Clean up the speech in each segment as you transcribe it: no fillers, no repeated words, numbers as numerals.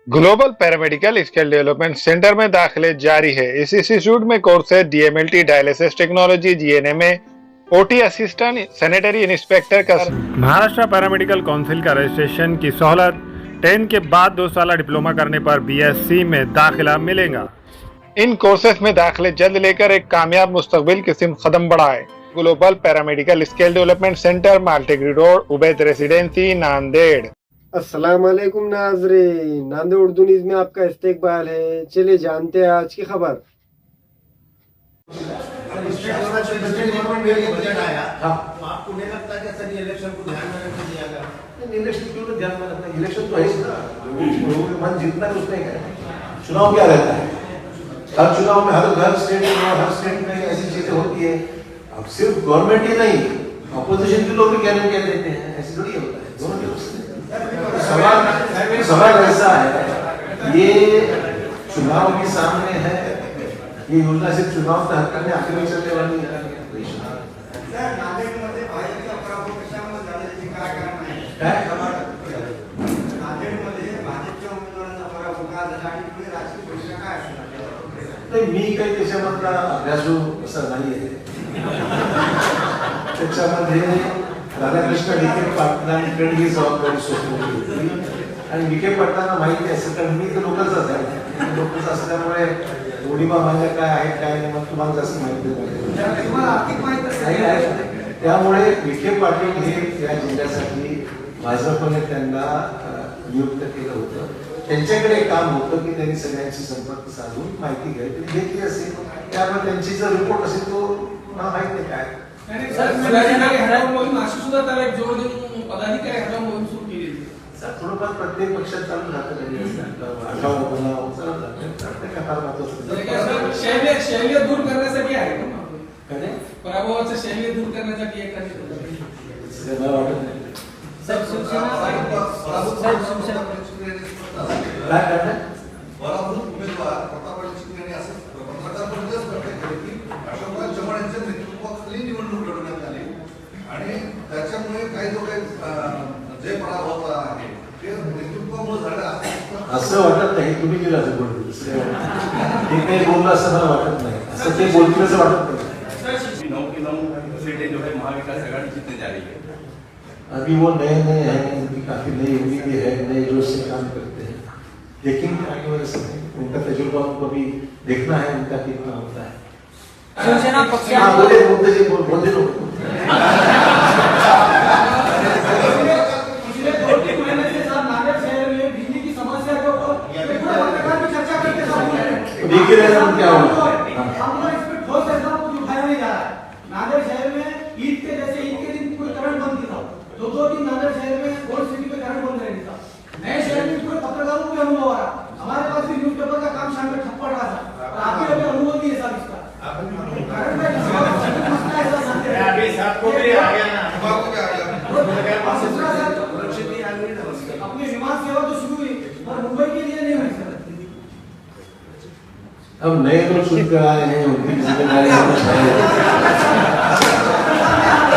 Global paramedical skill development centre में दाखिले जारी है। इस इंस्टीट्यूट में कोर्स है डीएमएलटी, डायलिसिस टेक्नोलॉजी, जीएनएमए, ओटी असिस्टेंट, सैनिटरी इंस्पेक्टर का। महाराष्ट्र पैरामेडिकल काउंसिल का रजिस्ट्रेशन की सहूलत 10 के बाद 2 साल डिप्लोमा करने पर बीएससी में दाखिला मिलेगा। इन कोर्सेज में दाखिले जल्द लेकर एक कामयाब मुस्तकबिल की सिमत कदम बढ़ाए। Global paramedical skill development centre, Maltekdi road, Ubaid residency, Nanded. अस्सलाम वालेकुम नाज़रीन, नांदेड़ उर्दू न्यूज़ में आपका इस्तकबाल है। चलिए जानते हैं आज की खबर। आपको नहीं लगता कि सर इलेक्शन को ध्यान में रखकर दिया गया? इलेक्शन क्यों तो ध्यान में रखना, इलेक्शन तो है ही ना, लोगों के मन जीतना है उसमें क्या है? चुनाव क्या रहता है? हर चुनाव में हर स्टेट में ऐसी चीजें होती है। अब सिर्फ गवर्नमेंट ही नहीं, अपोजिशन के लोग भी क्या देते हैं, ऐसी थोड़ी होता है। दोनों के सवाल ऐसा है, ये चुनाव के सामने है, ये योजना सिर्फ चुनाव तक करने आखिर में चलने वाली है। मी काही त्याच्यामधला अभ्यासू असा नाही आहे। त्याच्यामध्ये राधाकृष्ण विखे पाटलांकडे ही जबाबदारी सोपवली आणि विखे पाटलांना माहिती असेल, कारण मी तर लोकच आहे, लोकच असल्यामुळे गोडीबा माझ्या काय आहे काय नाही मग तुम्हाला जास्त माहिती नाही। त्यामुळे विखे पाटील हे या जिल्ह्यासाठी भाजपने त्यांना नियुक्त केलं होतं। त्यांच्याकडे काम होतं की त्यांनी सगळ्यांशी संपर्क साधून माहिती घेतली असेल, त्यामुळे त्यांची जर रिपोर्ट असेल तो मला माहित नाही काय। थोडंफार प्रत्येक पक्षात चालू राहतं, शैल्य दूर करण्यासाठी आहे पराभवाचं शैल्य दूर करण्यासाठी मला वाटत नाही उमेदवार प्रतापराव चिखले असं पत्रकार परिषदेत प्रकट केली की अशोकराव चव्हाण यांच्या नेतृत्वाखाली निवडणूक लढवण्यात आली आणि त्याच्यामुळे काही जो काही जे पराभव आहे ते नेतृत्वामुळे झालं असं वाटत नाही। तुम्ही गेला ते काही बोललं असं मला वाटत नाही, असं ते बोलतील असं वाटत नाही। 9 की 9 सीटें जो है महाविकास आघाड़ी जीतने जा रही है। अभी वो नए हैं, उनकी काफी नई उम्मीदें हैं, नए जोश से काम करते हैं, लेकिन आगे वाले समय उनका तजुर्बा उनको भी देखना है, उनका कितना होता है। शिवसेना पक्ष बोलते लोग क्या होगा? नांदेड़ शहर में ईद के दिन कोई करंट बंद था, 2 दिन नांदेड़ शहर में ओल्ड सिटी पे करंट बंद रहता था। नए शहर में पूरे पत्रकारों को अनुभव आ रहा, हमारे पास भी न्यूज़पेपर का काम शाम में ठप्पा रहा था, आपके अभी अनुभव नहीं है साहब इसका। अपनी विमान सेवा तो शुरू हुई और मुंबई के लिए नहीं हुई सर। अब नए लोग सुन कर आए हैं, उनकी जिम्मेदारी होना चाहिए।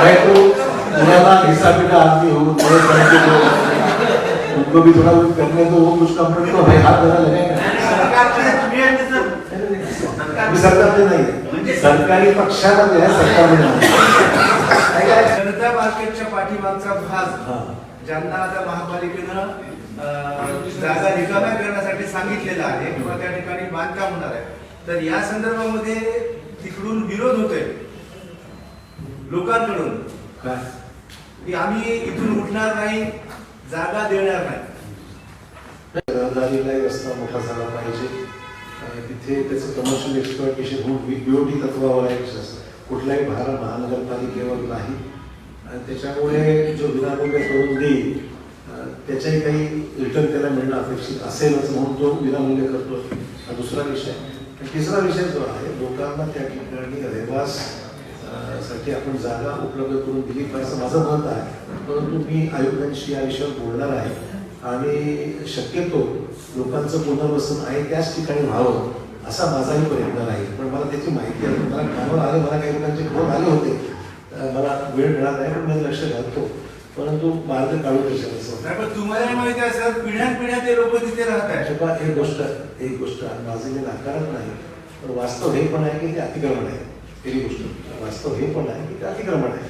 मैं तो पुराना हिस्सा पिटा आदमी हूँ, उनको भी थोड़ा कुछ करने दो, वो कुछ कंपनी तो भाई हाथ धरा लगेगा। सरकार में नहीं, सरकारी पक्षामध्ये आहे, सरकार में नाही। जनता मार्केटच्या पाठीमागचा भाग ज्यांना आता महापालिकेनं जागा रिकाम्या करण्यासाठी सांगितलेला आहे किंवा त्या ठिकाणी बांधकाम होणार आहे, तर या संदर्भामध्ये तिकडून विरोध होतोय लोकांकडून की आम्ही इथून उठणार नाही, जागा देणार नाही। रहदारीला रस्ता मोठा झाला पाहिजे, तिथे त्याचं कमर्शियल एक्सप्लॉयटेशन होऊन बीओटी तत्वावर आहे, कुठलाही भार महानगरपालिकेवर नाही आणि त्याच्यामुळे जो विनामूल्य करून देईल त्याच्याही काही रिटर्न त्याला मिळणं अपेक्षित असेलच म्हणून तो विनामूल्य करतो, हा दुसरा विषय। तिसरा विषय जो आहे, लोकांना त्या ठिकाणी रहवास साठी आपण जागा उपलब्ध करून दिली पाहिजे माझं मत आहे, परंतु मी आयुक्तांशी या विषयावर बोलणार आहे आणि शक्यतो लोकांचं पुनर्वसन आहे त्याच ठिकाणी व्हावं असा माझाही प्रयत्न राहील। पण मला त्याची माहिती आहे, मला कामावर आले, मला काही लोकांचे फोन आले होते, मला वेळ मिळाला नाही, पण मी लक्ष घालतो परंतु मार्ग काढू देशात असं नाही, पण तुम्हाला माहिती आहे सर, पिढ्यानपिढ्या ते लोक तिथे राहत आहेत. अशोका, एक गोष्ट माझी मी नाकारत नाही, पण वास्तव हे पण आहे की ते अतिक्रमण आहे. पहिली गोष्ट वास्तव हे पण आहे की ते अतिक्रमण आहे.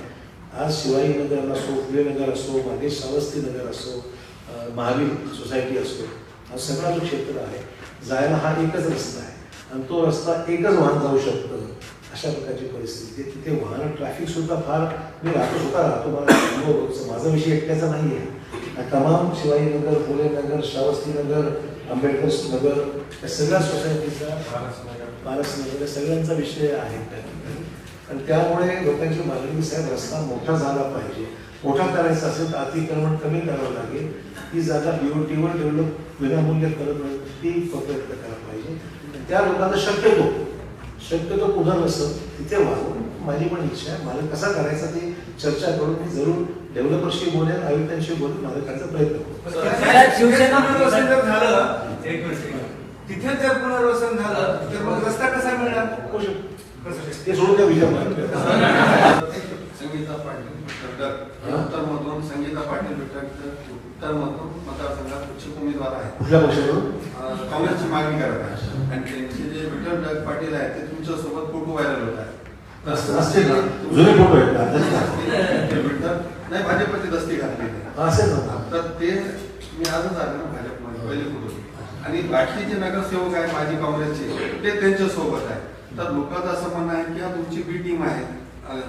आज शिवाजीनगर असो, फुलेनगर असो, मागे श्रावस्ती नगर असो, महावीर सोसायटी असो, हा सगळा जो क्षेत्र आहे जायला हा एकच रस्ता आहे आणि तो रस्ता एकच वाहन जाऊ शकतं. अशा प्रकारची परिस्थिती आहे. तिथे वाहन ट्रॅफिक सुद्धा फार, मी स्वतः राहतो, मला अनुभव होतो. माझा विषय एकट्याचा नाही आहे. तमाम शिवाजीनगर, फुलेनगर, श्रावस्तीनगर, आंबेडकर नगर या सगळ्या सोसायटीचा, पारसनगर या सगळ्यांचा विषय आहे त्या ठिकाणी. आणि त्यामुळे लोकांची मागणी, साहेब रस्ता मोठा झाला पाहिजे. मोठा करायचा असेल तर अतिक्रमण कमी करावं लागेल. ही जागा BOTवर डेव्हलप विनामूल्य करत नाही, ती प्रयत्न करायला पाहिजे. त्या लोकांना शक्यतो पुढं नसतं तिथे वाहून माझी पण इच्छा आहे. मला कसा करायचा ती चर्चा करून मी जरूर डेव्हलपरशी बोलेन, आयुक्तांशी बोलून माझा करायचा प्रयत्न करू. शिवसेना पुनर्वसन जर झालं, तिथे जर पुनर्वसन झालं तर मग रस्ता कसा मिळणार? ते सोडून त्या विचार संगीता पाटील उत्तरमधून, संगीता पाटील उत्तरमधून मतदारसंघात इच्छुक उमेदवार आहेत. कुठल्या पक्षाकडून? काँग्रेसची मागणी करत आहे आणि त्यांचे जे विठ्ठल पाटील आहेत ते तुमच्या सोबत फोटो व्हायरल होत आहेत. असते ना जुने फोटो आहेत नाही, भाजपची दस्ती घातली असेल ना. तर ते मी आजच आले ना भाजपमध्ये पहिले फोटो. आणि बाकीचे नगरसेवक आहेत माझी काँग्रेसचे, ते त्यांच्या सोबत आहेत. तर लोकांचं असं म्हणणं आहे की तुमची बी टीम आहे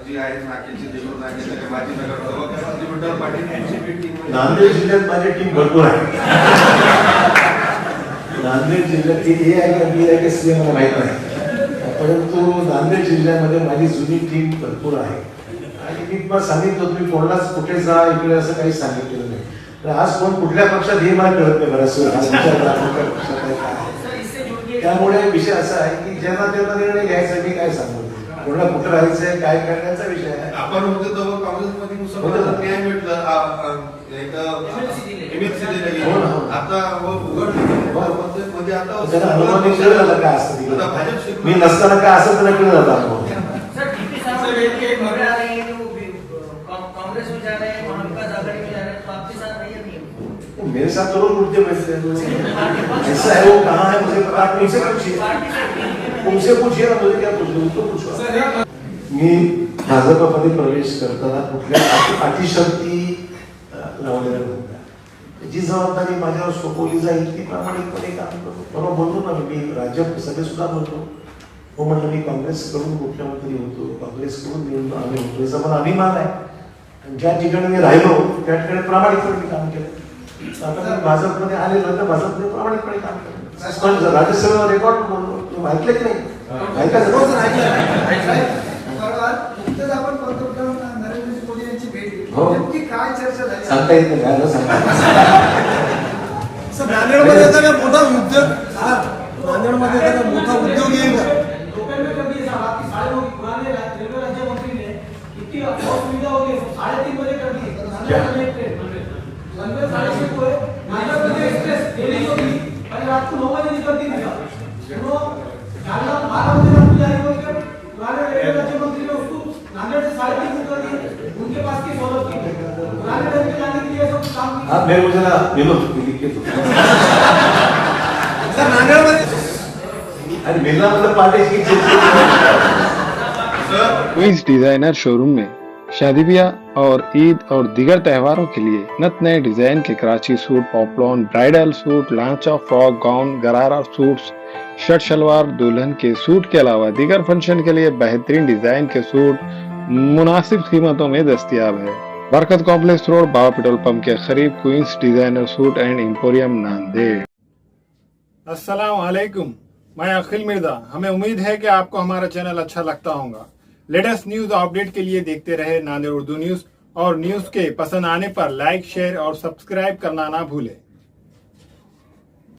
जी आहे नाकेची, देशूर नाकेचे माझी नगरसेवक विठ्ठल पाटील यांची बी टीम. नांदेड जिल्ह्यात माझी टीम भरपूर आहे. नांदेड जिल्ह्यात ए आहे का बी आहे का सी मला माहित नाही, परंतु नांदेड जिल्ह्यामध्ये माझी जुनी टीम भरपूर आहे. आणि मी तुम्हाला सांगितलं, तुम्ही कोणालाच कुठे जा इकडे असं काही सांगितलेलं नाही. तर आज कोण कुठल्या पक्षात हे मला कळत नाही बऱ्याच वेळा. त्यामुळे विषय असा आहे की ज्यांना त्यांना निर्णय घ्यायचा, मी काय सांगू, कोणाला कुठं राहायचंय काय करण्याचा विषय आहे. आपण होतो तेव्हा काँग्रेसमध्ये मुसलमानांना न्याय मिळतं, MLC दिलं गेलं. आता मध्ये आता त्याला अनुभव कळलं झालं काय असतं. मी नसताना काय असं त्याला कळलं जातं अनुभव. कांग्रेस में जा रहे हैं, महाविकास आघाड़ी में जा रहे हैं, तो आपके साथ रहिए नहीं? मेरे साथ जरूर मुद्दे बैठते हैं. ऐसा है वो कहाँ है मुझे पता नहीं. उनसे पूछिए ना, मुझे क्या पूछिए, उनको पूछो. मी भाजपमध्ये प्रवेश करताना कुठल्या अटीशर्ती लावलेल्या नव्हत्या. जी जबाबदारी माझ्यावर सोपवली जाईल ती प्रामाणिकपणे काम करतो. बरोबर बोलतो ना मी, राज्यसभेत सुद्धा बोलतो. हो म्हटलं, मी काँग्रेसकडून मुख्यमंत्री होतो, काँग्रेसकडून निवडून आम्ही होतो, याचा मला अभिमान आहे. आणि ज्या ठिकाणी मी राहिलो त्या ठिकाणी प्रामाणिकपणे काम केलं. आता मी भाजपमध्ये आलेलो तर भाजपमध्ये प्रामाणिकपणे काम केलं. राज्यसभेवर रेकॉर्ड बोललो, तुम्ही ऐकले की नाही? आपण पंतप्रधान नरेंद्र मोदी यांची भेट घेतली, हो. नेमकी काय चर्चा झाली? सांगता येत नाही, नांदेडमध्ये एखादा मोठा उद्योग, नांदेडमध्ये एखादा मोठा उद्योग येईल का? लोकांना कधी बाकी 9:30 पुराने रेल्वे राज्यमंत्री ने इतनी असुविधा हो गई, 3:30 बजे कर दी नांदेड ट्रेन. रनवे 6:30 को है, नांदेड एक्सप्रेस दिल्ली को थी और रात को 9 बजे निकलती थी. तो जालना 12 बजे रात को जारी होकर पुराने रेलवे राज्यमंत्री ने उसको नांदेड़ से 3:30 में कर दिया. उनके पास की सहूलत की पुराने रेलवे जाने के लिए सब काम किया. आप मेरे को जरा विनोद लिख के दो. सर नांदेडमध्ये अरे मिलना मतलब पार्टी की क्वींस डिजाइनर शोरूम में शादी ब्याह और ईद और दीगर त्योहारों के लिए नत नए डिजाइन के कराची सूट, पॉपलॉन, ब्राइडल सूट, लांचा, फ्रॉक, गाउन, गरारा सूट्स, शर्ट शलवार, दुल्हन के सूट के अलावा दीगर फंक्शन के लिए बेहतरीन डिजाइन के सूट मुनासिब कीमतों में दस्तयाब है. बरकत कॉम्प्लेक्स रोड, बाबा पेट्रोल पंप के करीब क्वींस डिजाइनर सूट एंड एम्पोरियम नांदेड़. अस्सलाम वालेकुम, मैं अखिल मिर्जा. हमें उम्मीद है कि आपको हमारा चैनल अच्छा लगता होगा. लेटेस्ट न्यूज अपडेट के लिए देखते रहे नांदेड़ उर्दू न्यूज, और न्यूज के पसंद आने पर लाइक, शेयर और सब्सक्राइब करना ना भूलें.